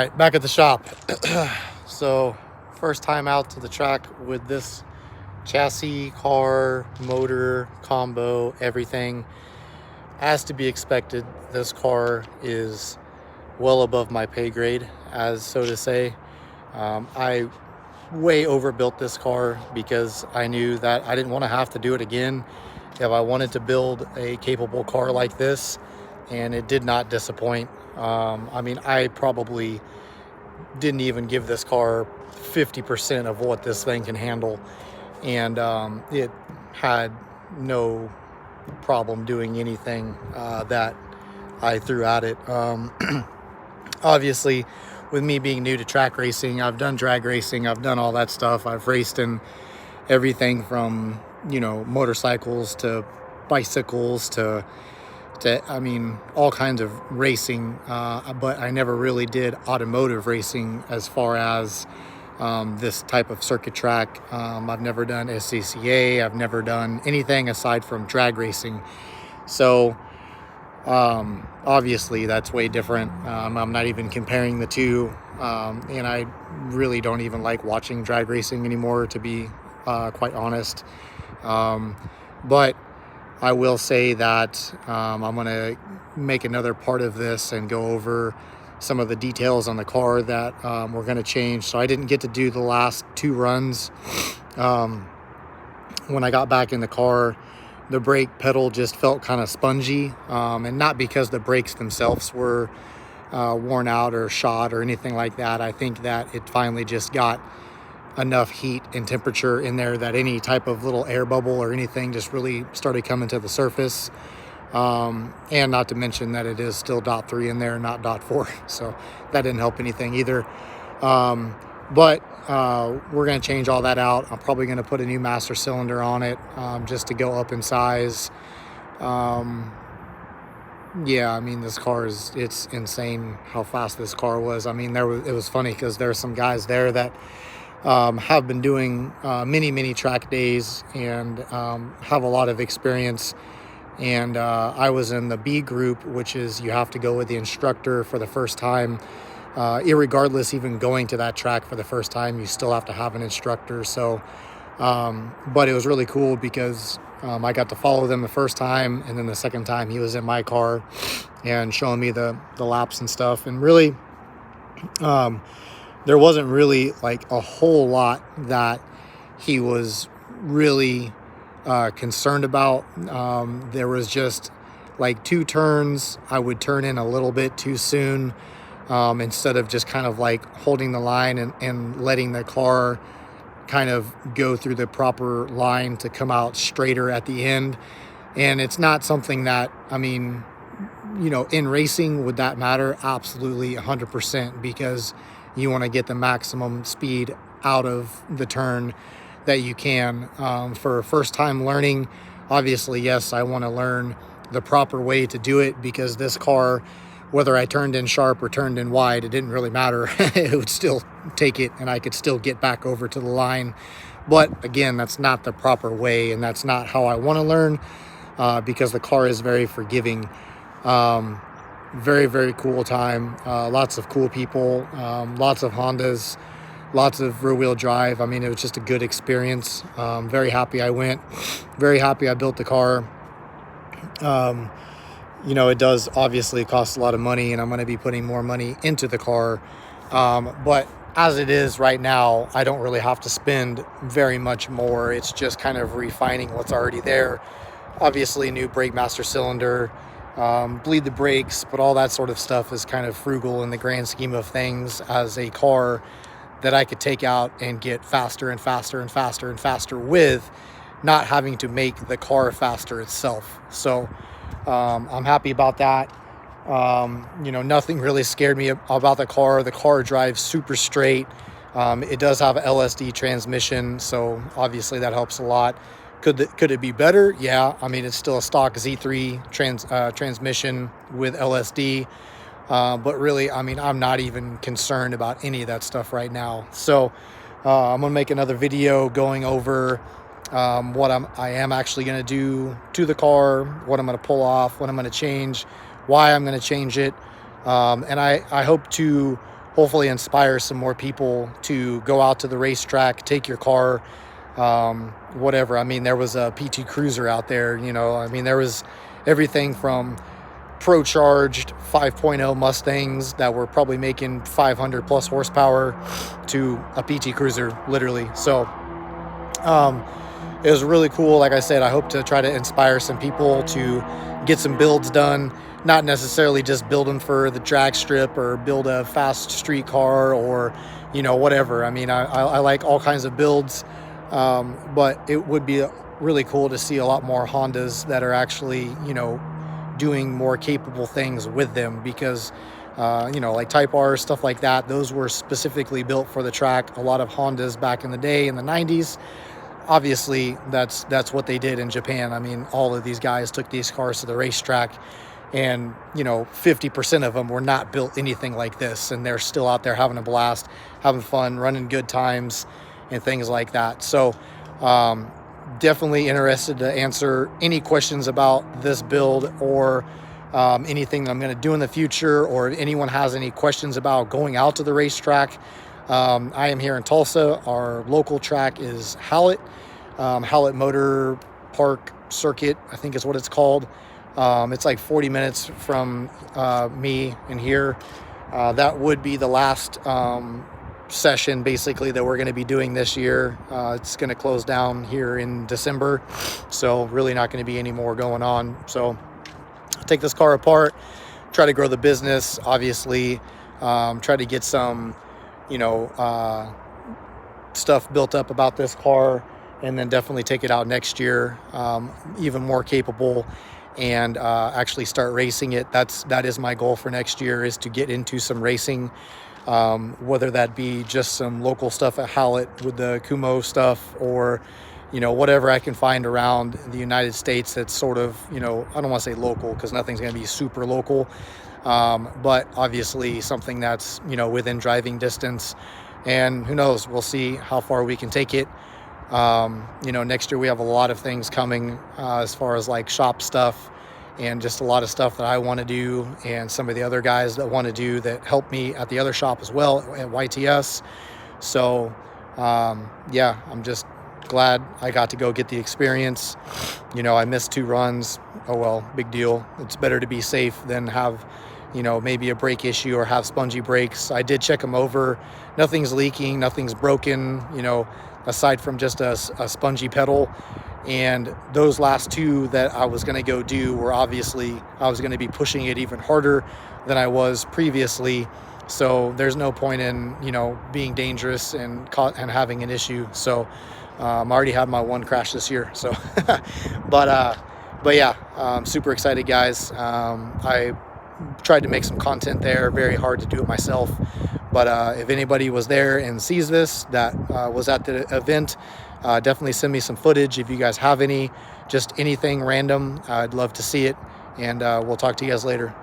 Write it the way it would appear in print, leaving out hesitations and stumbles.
All right, back at the shop. So first time out to the track with this chassis, car, motor, combo, everything. As to be expected, this car is well above my pay grade, as so to say. I way overbuilt this car because I knew that I didn't want to have to do it again if I wanted to build a capable car like this, and it did not disappoint. I mean, I probably didn't even give this car 50% of what this thing can handle, and it had no problem doing anything that I threw at it. Obviously, with me being new to track racing, I've done drag racing, I've done all that stuff. I've raced in everything from, motorcycles to bicycles to I mean, all kinds of racing, but I never really did automotive racing as far as this type of circuit track. I've never done SCCA. I've never done anything aside from drag racing. So obviously that's way different. I'm not even comparing the two, and I really don't even like watching drag racing anymore, to be quite honest. But I will say that I'm going to make another part of this and go over some of the details on the car that we're going to change. So I didn't get to do the last two runs. When I got back in the car, the brake pedal just felt kind of spongy, and not because the brakes themselves were worn out or shot or anything like that. I think that it finally just got enough heat and temperature in there that any type of little air bubble or anything just really started coming to the surface. And not to mention that it is still .3 in there, not .4, so that didn't help anything either. But we're going to change all that out. I'm probably going to put a new master cylinder on it, just to go up in size. Yeah, I mean, this car it's insane how fast this car was. I mean, it was funny because there are some guys there that have been doing many track days and have a lot of experience. And I was in the B group, which is you have to go with the instructor for the first time. Irregardless, even going to that track for the first time, you still have to have an instructor. So, but it was really cool because I got to follow them the first time, and then the second time he was in my car and showing me the laps and stuff. And really, there wasn't really like a whole lot that he was really concerned about. There was just like two turns I would turn in a little bit too soon, instead of just kind of like holding the line and letting the car kind of go through the proper line to come out straighter at the end. And it's not something that, I mean, in racing, would that matter? Absolutely 100%, because you want to get the maximum speed out of the turn that you can. For first time learning, obviously, yes, I want to learn the proper way to do it, because this car, whether I turned in sharp or turned in wide, it didn't really matter. It would still take it, and I could still get back over to the line. But again, that's not the proper way, and that's not how I want to learn, because the car is very forgiving. Very cool time. Lots of cool people, lots of Hondas, lots of rear-wheel drive. I mean, it was just a good experience. Very happy I went. Very happy I built the car. It does obviously cost a lot of money, and I'm going to be putting more money into the car. But as it is right now, I don't really have to spend very much more. It's just kind of refining what's already there. Obviously, new brake master cylinder, bleed the brakes, but all that sort of stuff is kind of frugal in the grand scheme of things as a car that I could take out and get faster and faster and faster and faster with, not having to make the car faster itself. So I'm happy about that. Nothing really scared me about the car. The car drives super straight. It does have an LSD transmission, so obviously that helps a lot. Could it be better? Yeah. I mean, it's still a stock Z3 transmission with LSD. But really, I mean, I'm not even concerned about any of that stuff right now. So I'm going to make another video going over what I am actually going to do to the car, what I'm going to pull off, what I'm going to change, why I'm going to change it. And I hope to hopefully inspire some more people to go out to the racetrack, take your car, whatever. I mean, there was a PT Cruiser out there, you know, I mean, there was everything from pro-charged 5.0 Mustangs that were probably making 500 plus horsepower to a PT Cruiser, literally. So it was really cool. Like I said, I hope to try to inspire some people to get some builds done, not necessarily just build them for the drag strip or build a fast street car or, you know, whatever. I mean, I like all kinds of builds, but it would be really cool to see a lot more Hondas that are actually, you know, doing more capable things with them, because you know, like Type R, stuff like that, those were specifically built for the track. A lot of Hondas back in the day, in the 90s, obviously that's what they did in Japan. I mean, all of these guys took these cars to the racetrack, and you know, 50% of them were not built anything like this, and they're still out there having a blast, having fun, running good times and things like that. So definitely interested to answer any questions about this build, or anything that I'm going to do in the future, or if anyone has any questions about going out to the racetrack. I am here in Tulsa. Our local track is Hallett Motor Park Circuit, I think is what it's called. It's like 40 minutes from me in here. That would be the last session basically that we're going to be doing this year. It's going to close down here in December, so really not going to be any more going on. So I'll take this car apart, try to grow the business, obviously, try to get some, you know, stuff built up about this car, and then definitely take it out next year, even more capable, and actually start racing it. That is my goal for next year, is to get into some racing, whether that be just some local stuff at Hallett with the Kumo stuff, or, you know, whatever I can find around the United States that's sort of, you know, I don't want to say local, because nothing's going to be super local, but obviously something that's, you know, within driving distance. And who knows, we'll see how far we can take it. You know, next year we have a lot of things coming, as far as like shop stuff, and just a lot of stuff that I want to do, and some of the other guys that want to do, that help me at the other shop as well, at YTS. So yeah, I'm just glad I got to go get the experience. You know, I missed 2 runs. Oh well, big deal. It's better to be safe than have, you know, maybe a brake issue or have spongy brakes. I did check them over. Nothing's leaking, nothing's broken, you know, aside from just a spongy pedal. And those last 2 that I was going to go do were, obviously, I was going to be pushing it even harder than I was previously. So there's no point in, you know, being dangerous and having an issue. So I already had my 1 crash this year. So, but yeah, I'm super excited, guys. I tried to make some content there. Very hard to do it myself. But if anybody was there and sees this, that was at the event, definitely send me some footage if you guys have any, just anything random. I'd love to see it. And we'll talk to you guys later.